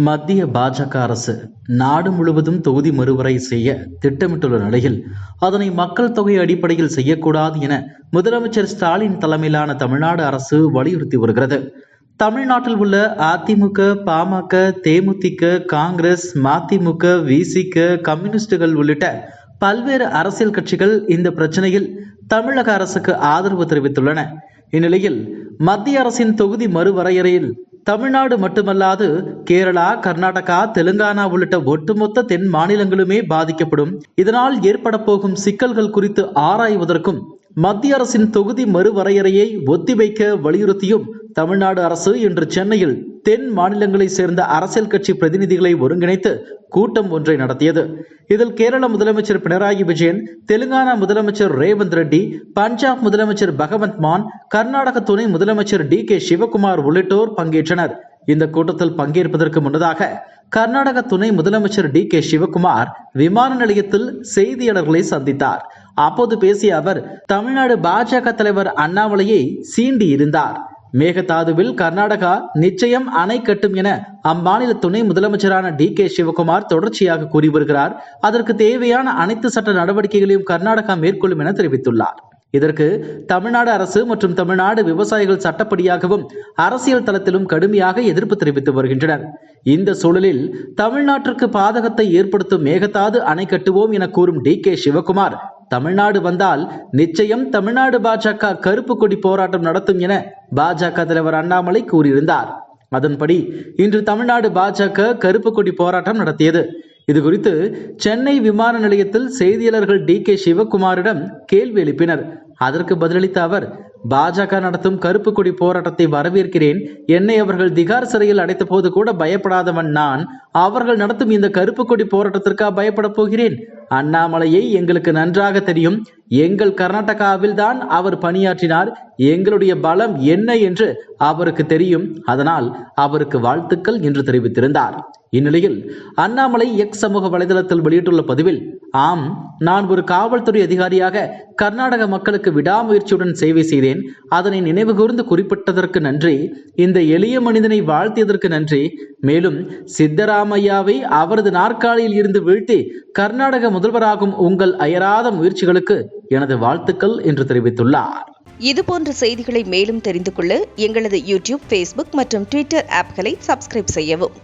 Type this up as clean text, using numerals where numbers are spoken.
மத்திய பாஜக அரசு நாடு முழுவதும் தொகுதி மறுவரை செய்ய திட்டமிட்டுள்ள நிலையில் அதனை மக்கள் தொகை அடிப்படையில் செய்யக்கூடாது என முதலமைச்சர் ஸ்டாலின் தலைமையிலான தமிழ்நாடு அரசு வலியுறுத்தி வருகிறது. தமிழ்நாட்டில் உள்ள அதிமுக, பாமக, தேமுதிக, காங்கிரஸ், மதிமுக, விசிக, கம்யூனிஸ்டுகள் உள்ளிட்ட பல்வேறு அரசியல் கட்சிகள் இந்த பிரச்சனையில் தமிழக அரசுக்கு ஆதரவு தெரிவித்துள்ளன. இந்நிலையில் மத்திய அரசின் தொகுதி மறுவரையறையில் தமிழ்நாடு மட்டுமல்லாது கேரளா, கர்நாடகா, தெலுங்கானா உள்ளிட்ட ஒட்டுமொத்த தென் மாநிலங்களுமே பாதிக்கப்படும். இதனால் ஏற்பட போகும் சிக்கல்கள் குறித்து ஆராய்வதற்கும் மத்திய அரசின் தொகுதி மறுவரையறையை ஒத்திவைக்க வலியுறுத்தியும் தமிழ்நாடு அரசு இன்று சென்னையில் தென் மாநிலங்களை சேர்ந்த அரசியல் கட்சி பிரதிநிதிகளை ஒருங்கிணைத்து கூட்டம் ஒன்றை நடத்தியது. இதில் கேரள முதலமைச்சர் பினராயி விஜயன், தெலுங்கானா முதலமைச்சர் ரேவந்த் ரெட்டி, பஞ்சாப் முதலமைச்சர் பகவந்த் மான், கர்நாடக துணை முதலமைச்சர் DK சிவகுமார் உள்ளிட்டோர் பங்கேற்றனர். இந்த கூட்டத்தில் பங்கேற்பதற்கு முன்னதாக கர்நாடக துணை முதலமைச்சர் DK சிவகுமார் விமான நிலையத்தில் செய்தியாளர்களை சந்தித்தார். அப்போது பேசிய அவர் தமிழ்நாடு பாஜக தலைவர் அண்ணாமலையை சீண்டி இருந்தார். மேகதாதுவில் கர்நாடகா நிச்சயம் அணை கட்டும் என அம்மாநில துணை முதலமைச்சரான DK சிவகுமார் தொடர்ச்சியாக கூறி வருகிறார். அதற்கு தேவையான அனைத்து சட்ட நடவடிக்கைகளையும் கர்நாடகா மேற்கொள்ளும் என தெரிவித்துள்ளார். இதற்கு தமிழ்நாடு அரசு மற்றும் தமிழ்நாடு விவசாயிகள் சட்டப்படியாகவும் அரசியல் தளத்திலும் கடுமையாக எதிர்ப்பு தெரிவித்து வருகின்றனர். இந்த சூழலில் தமிழ்நாட்டிற்கு பாதகத்தை ஏற்படுத்தும் மேகதாது அணை கட்டுவோம் என கூறும் DK சிவகுமார் தமிழ்நாடு வந்தால் நிச்சயம் தமிழ்நாடு பாஜக கருப்பு கொடி போராட்டம் நடத்தும் என பாஜக தலைவர் அண்ணாமலை கூறியிருந்தார். அதன்படி இன்று தமிழ்நாடு பாஜக கருப்பு கொடி போராட்டம் நடத்தியது. இது குறித்து சென்னை விமான நிலையத்தில் செய்தியாளர்கள் DK சிவகுமாரிடம் கேள்வி எழுப்பினர். அதற்கு பதிலளித்த அவர், பாஜக நடத்தும் கருப்பு கொடி போராட்டத்தை வரவேற்கிறேன். என்னை அவர்கள் திகார் சிறையில் அடைத்த போது கூட பயப்படாதவன் நான். அவர்கள் நடத்தும் இந்த கருப்பு கொடி போராட்டத்திற்காக பயப்பட போகிறேன்? அண்ணாமலையை எங்களுக்கு நன்றாக தெரியும். எங்கள் கர்நாடகாவில் தான் அவர் பணியாற்றினார். எங்களுடைய பலம் என்ன என்று அவருக்கு தெரியும். அதனால் அவருக்கு வாழ்த்துக்கள் என்று தெரிவித்திருந்தார். இந்நிலையில் அண்ணாமலை எக்ஸ் சமூக வலைதளத்தில் வெளியிட்டுள்ள பதிவில், ஆம், நான் ஒரு காவல்துறை அதிகாரியாக கர்நாடக மக்களுக்கு விடாமுயற்சியுடன் சேவை செய்தேன். அதனை நினைவுகூர்ந்து குறிப்பிட்டதற்கு நன்றி. இந்த எளிய மனிதனை வாழ்த்தியதற்கு நன்றி. மேலும் சித்தராமையாவை அவரது நாற்காலியில் இருந்து வீழ்த்தி கர்நாடக முதல்வராகும் உங்கள் அயராத முயற்சிகளுக்கு எனது வாழ்த்துக்கள் என்று தெரிவித்துள்ளார். இதுபோன்ற செய்திகளை மேலும் தெரிந்து கொள்ள எங்களது யூடியூப், Facebook மற்றும் Twitter ஆப்களை சப்ஸ்கிரைப் செய்யவும்.